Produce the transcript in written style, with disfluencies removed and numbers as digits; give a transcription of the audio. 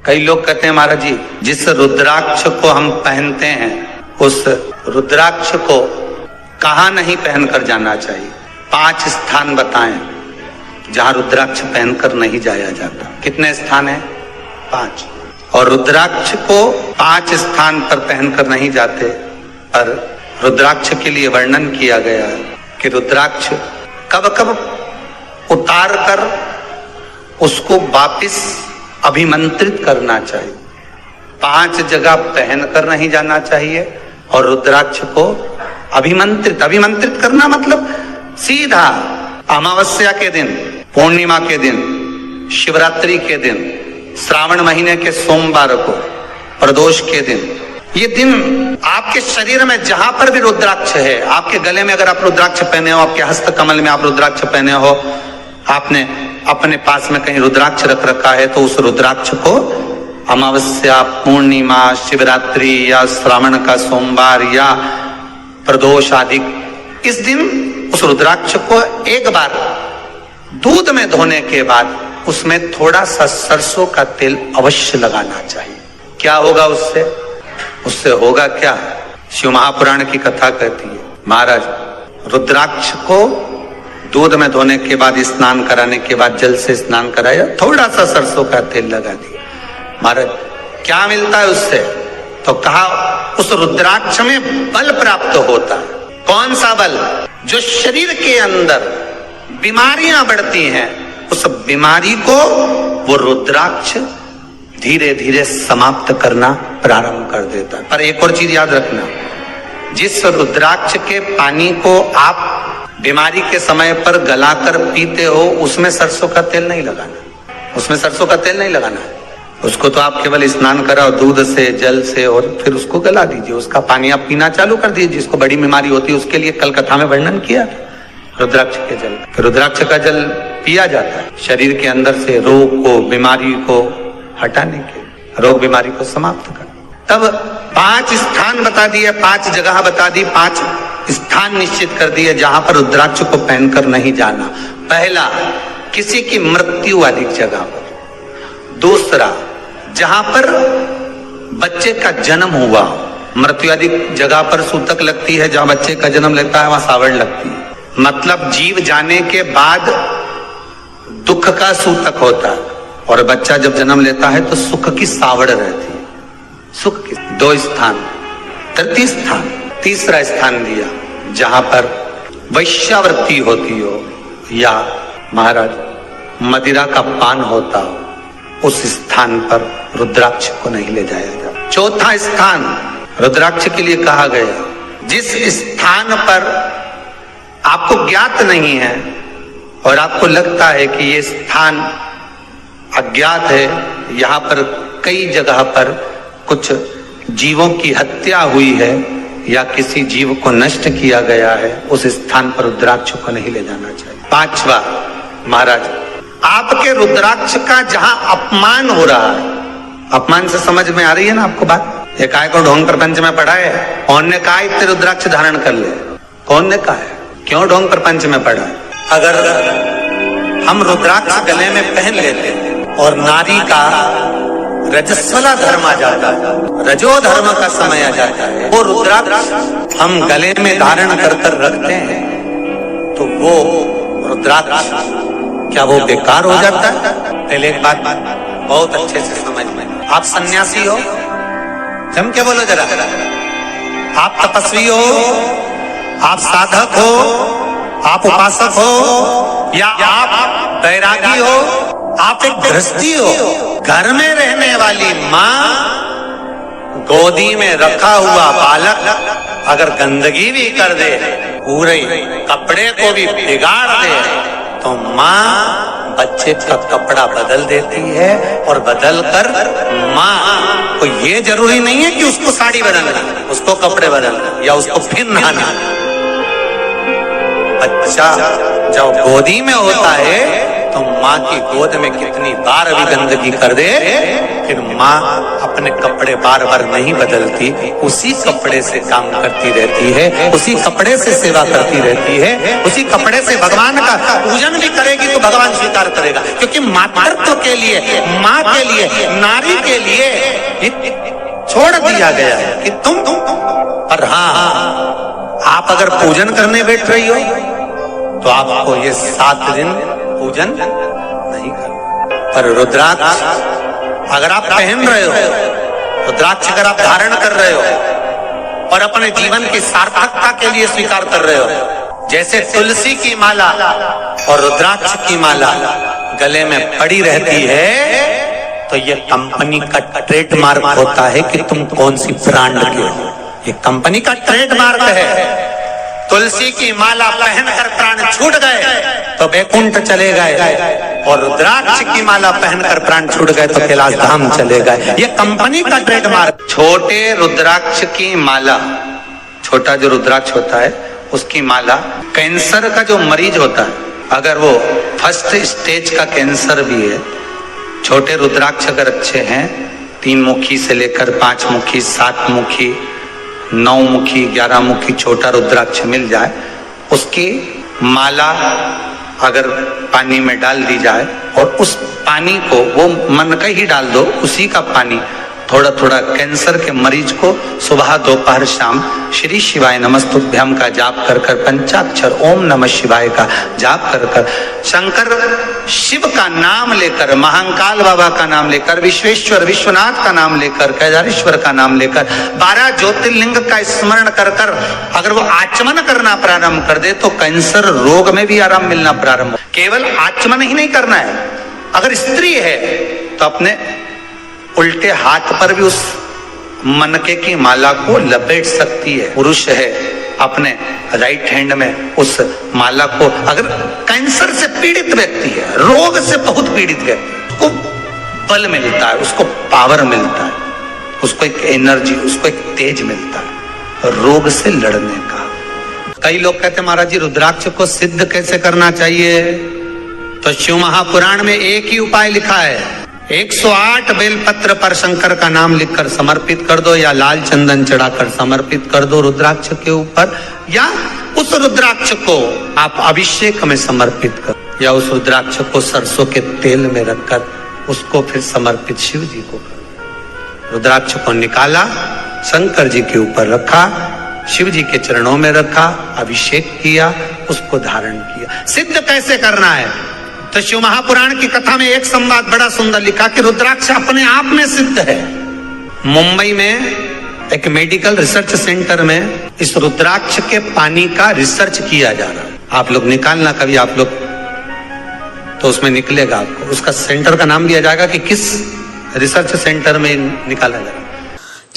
कई लोग कहते हैं महाराज जी, जिस रुद्राक्ष को हम पहनते हैं उस रुद्राक्ष को कहाँ नहीं पहनकर जाना चाहिए। 5 स्थान बताएं जहां रुद्राक्ष पहनकर नहीं जाया जाता। कितने स्थान है? 5। और रुद्राक्ष को 5 स्थान पर पहनकर नहीं जाते, पर रुद्राक्ष के लिए वर्णन किया गया है कि रुद्राक्ष कब कब उतार कर उसको वापिस अभिमंत्रित करना चाहिए। 5 जगह पहनकर नहीं जाना चाहिए और रुद्राक्ष को अभिमंत्रित करना मतलब सीधा अमावस्या के दिन, पूर्णिमा के दिन, शिवरात्रि के दिन, श्रावण महीने के सोमवार को, प्रदोष के दिन, ये दिन आपके शरीर में जहां पर भी रुद्राक्ष है, आपके गले में अगर आप रुद्राक्ष पहने हो, आपके हस्त कमल में आप रुद्राक्ष पहने हो, आपने अपने पास में कहीं रुद्राक्ष रख रखा है, तो उस रुद्राक्ष को अमावस्या, पूर्णिमा, शिवरात्रि या श्रावण का सोमवार या प्रदोष आदि, इस दिन उस रुद्राक्ष को एक बार दूध में धोने के बाद उसमें थोड़ा सा सरसों का तेल अवश्य लगाना चाहिए। क्या होगा उससे? उससे होगा क्या? शिव महापुराण की कथा कहती है, महाराज रुद्राक्ष को दूध में धोने के बाद, स्नान कराने के बाद जल से स्नान कराया, थोड़ा सा सरसों का तेल लगा दिया। महाराज क्या मिलता है उससे? तो कहा उस रुद्राक्ष में बल प्राप्त होता है। कौन सा बल? जो शरीर के अंदर बीमारियां बढ़ती हैं, उस बीमारी को वो रुद्राक्ष धीरे धीरे समाप्त करना प्रारंभ कर देता है। पर एक और चीज याद रखना, जिस रुद्राक्ष के पानी को आप बीमारी के समय पर गलाकर पीते हो, उसमें सरसों का तेल नहीं लगाना, उसमें सरसों का तेल नहीं लगाना है। उसको तो आप केवल स्नान कराओ दूध से, जल से, और फिर उसको गला दीजिए, उसका पानी आप पीना चालू कर दीजिए। जिसको बड़ी बीमारी होती है उसके लिए कल कथा में वर्णन किया रुद्राक्ष के जल। रुद्राक्ष का जल पिया जाता है शरीर के अंदर से रोग को, बीमारी को हटाने के, रोग बीमारी को समाप्त कर। तब 5 स्थान बता दिए, 5 जगह बता दी, 5 स्थान निश्चित कर दिए जहां पर रुद्राक्ष को पहनकर नहीं जाना। पहला, किसी की मृत्यु वाली जगह पर। दूसरा, जहां पर बच्चे का जन्म हुआ, मृत्यु आदि जगह पर सूतक लगती है, जहां बच्चे का जन्म लगता है वहां सावड़ लगती है। मतलब जीव जाने के बाद दुख का सूतक होता है, और बच्चा जब जन्म लेता है तो सुख की सावड़ रहती है। सुख की 2 स्थान। तृतीय स्थान, तीसरा स्थान दिया जहां पर वैश्यावृत्ति होती हो या महाराज मदिरा का पान होता हो, उस स्थान पर रुद्राक्ष को नहीं ले जाया जाता। चौथा स्थान रुद्राक्ष के लिए कहा गया, जिस स्थान पर आपको ज्ञात नहीं है और आपको लगता है कि ये स्थान अज्ञात है, यहाँ पर कई जगह पर कुछ जीवों की हत्या हुई है या किसी जीव को नष्ट किया गया है, उस स्थान पर रुद्राक्ष को नहीं ले जाना चाहिए। 5वां, महाराज आपके रुद्राक्ष का जहां अपमान हो रहा है, अपमान से समझ में आ रही है ना आपको बात? एक आय को ढोंग प्रपंच में पढ़ा है, कौन ने कहा इतने रुद्राक्ष धारण कर ले? कौन ने कहा है? क्यों ढोंग प्रपंच में पढ़ा है? अगर हम रुद्राक्ष गले में पहन लेते और नारी का रजस्वला धर्म आ जाता है, रजो धर्म का समय आ जाता है, वो रुद्राक्ष हम गले में धारण कर कर रखते हैं, तो वो रुद्राक्ष क्या वो बेकार हो जाता है? पहले एक बात बहुत अच्छे से समझ में, आप सन्यासी हो, जम के बोलो जरा, आप तपस्वी हो, आप साधक हो, आप उपासक हो, या आप बैरागी हो, आप एक गृहस्थी हो, घर में रहने वाली माँ गोदी में रखा हुआ बालक अगर गंदगी भी कर दे, पूरे कपड़े को भी बिगाड़ दे, तो माँ बच्चे का कपड़ा बदल देती है, और बदल कर माँ को ये जरूरी नहीं है कि उसको साड़ी बदलना, उसको कपड़े बदलना या उसको फिर नहाना। बच्चा जब गोदी में होता है तो माँ की गोद में कितनी बार भी गंदगी कर दे, फिर माँ अपने कपड़े बार बार नहीं बदलती, उसी कपड़े से काम करती रहती है, उसी कपड़े से सेवा करती रहती है, उसी कपड़े से भगवान का पूजन भी करेगी तो भगवान स्वीकार करेगा। क्योंकि मातृत्व के लिए, माँ के लिए, नारी के लिए छोड़ दिया गया है कि तुम पर हाँ, आप अगर पूजन करने बैठ रही हो तो आपको ये 7 दिन पूजन नहीं करना। पर रुद्राक्ष अगर आप पहन रहे हो, रुद्राक्ष अगर आप धारण कर रहे हो और अपने जीवन की सार्थकता के लिए स्वीकार कर रहे हो, जैसे तुलसी की माला और रुद्राक्ष की माला गले में पड़ी रहती है, तो ये कंपनी का ट्रेडमार्क होता है कि तुम कौन सी ब्रांड के हो। ये कंपनी का ट्रेडमार्क है। तुलसी की माला पहनकर प्राण छूट गए तो वैकुंठ चले गए, और रुद्राक्ष की माला पहनकर प्राण छूट गए तो कैलाश धाम चले गए। ये कंपनी का ट्रेडमार्क। छोटे रुद्राक्ष की माला, छोटा जो रुद्राक्ष होता है उसकी माला, कैंसर का जो मरीज होता है, अगर वो फर्स्ट स्टेज का कैंसर भी है, छोटे रुद्राक्ष अगर अच्छे हैं, 3 मुखी से लेकर 5 मुखी, 7 मुखी, 9 मुखी, 11 मुखी छोटा रुद्राक्ष मिल जाए, उसकी माला अगर पानी में डाल दी जाए और उस पानी को वो मन का ही डाल दो, उसी का पानी थोड़ा थोड़ा कैंसर के मरीज को सुबह दोपहर शाम श्री शिवाय नमस्तुभ्यम का जाप कर कर, पंचाक्षर ओम नमः शिवाय का जाप कर कर, शंकर शिव का नाम लेकर, महाकाल बाबा का नाम लेकर, विश्वेश्वर विश्वनाथ का नाम लेकर, केदारेश्वर का नाम लेकर, 12 ज्योतिर्लिंग का स्मरण कर कर अगर वो आचमन करना प्रारंभ कर दे तो कैंसर रोग में भी आराम मिलना प्रारंभ। केवल आचमन ही नहीं करना है, अगर स्त्री है तो अपने उल्टे हाथ पर भी उस मनके की माला को लपेट सकती है। पुरुष है अपने राइट हैंड में उस माला को, अगर कैंसर से पीड़ित व्यक्ति है, रोग से बहुत पीड़ित व्यक्ति, उसको बल मिलता है, उसको पावर मिलता है, उसको एक एनर्जी, उसको एक तेज मिलता है रोग से लड़ने का। कई लोग कहते हैं महाराज जी रुद्राक्ष को सिद्ध कैसे करना चाहिए? तो शिव महापुराण में एक ही उपाय लिखा है, 108 बेलपत्र पर शंकर का नाम लिखकर समर्पित कर दो, या लाल चंदन चढ़ाकर समर्पित कर दो रुद्राक्ष के ऊपर, या उस रुद्राक्ष को आप अभिषेक में समर्पित करो, या उस रुद्राक्ष को सरसों के तेल में रखकर उसको फिर समर्पित शिव जी को करो। रुद्राक्ष को निकाला, शंकर जी के ऊपर रखा, शिव जी के चरणों में रखा, अभिषेक किया, उसको धारण किया। सिद्ध कैसे करना है? तो शिव महापुराण की कथा में एक संवाद बड़ा सुंदर लिखा कि रुद्राक्ष अपने आप में सिद्ध है। मुंबई में एक मेडिकल रिसर्च सेंटर में इस रुद्राक्ष के पानी का रिसर्च किया जा रहा है। आप लोग निकालना कभी, आप लोग तो उसमें निकलेगा आपको, उसका सेंटर का नाम दिया जाएगा कि किस रिसर्च सेंटर में निकाला जाएगा।